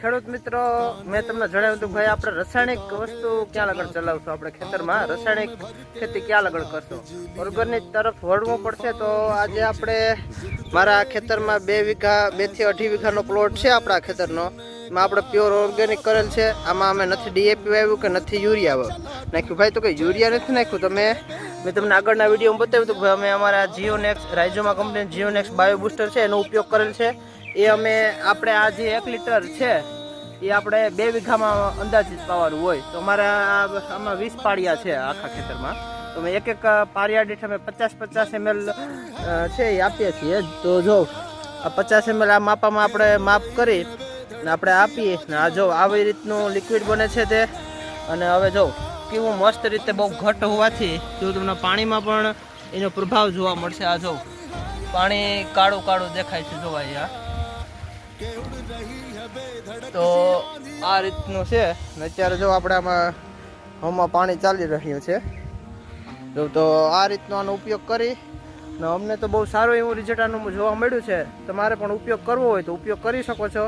ખેડૂત મિત્રો, મેં તમને જણાવ્યું હતું ભાઈ આપણે રાસાયણિક વસ્તુ ક્યાં આગળ ચલાવશું, આપણે ખેતરમાં રાસાયણિક ખેતી ક્યાં આગળ કરશો, ઓર્ગેનિક તરફ વળવું પડશે. તો આજે આપણે મારા ખેતરમાં 2 થી 2.5 વીઘાનો પ્લોટ છે આપણા ખેતરનો. એમાં આપણે પ્યોર ઓર્ગેનિક કરેલ છે. આમાં અમે નથી ડીએપી વાવ્યું કે નથી યુરિયા નાખ્યું. ભાઈ તો કે યુરિયા નથી નાખ્યું. મેં તમને આગળના વિડીયોમાં બતાવ્યું હતું કે ભાઈ અમે અમારા જીઓનેક્સ રાઇઝોમા કંપની જીઓનેક્સ બાયો બૂસ્ટર છે એનો ઉપયોગ કરેલ છે. એ અમે આપણે આ જે 1 લીટર છે એ આપણે 2 વીઘામાં અંદાજિત પાવાનું હોય. તો અમારા આમાં 20 પાળિયા છે આખા ખેતરમાં. તો અમે એક પાળિયા દીઠ અમે 50 ml છે એ આપીએ છીએ. તો જો આ 50 ml આ માપામાં આપણે માપ કરી ને આપણે આપીએ ને આ જો આવી રીતનું લિક્વિડ બને છે તે. અને હવે જો કેવું મસ્ત રીતે બહુ ઘટ હોવાથી જો તમને પાણીમાં પણ એનો પ્રભાવ જોવા મળશે. આ જો પાણી કાળું કાળું દેખાય છે જોવા અહીંયા. તો આ રીતનું છે ને અત્યારે જો આપણે આમાં પાણી ચાલી રહ્યું છે. જો તો આ રીતનો આનો ઉપયોગ કરી ને અમને તો બહુ સારું એવું રિઝલ્ટ આનું જોવા મળ્યું છે. તમારે પણ ઉપયોગ કરવો હોય તો ઉપયોગ કરી શકો છો.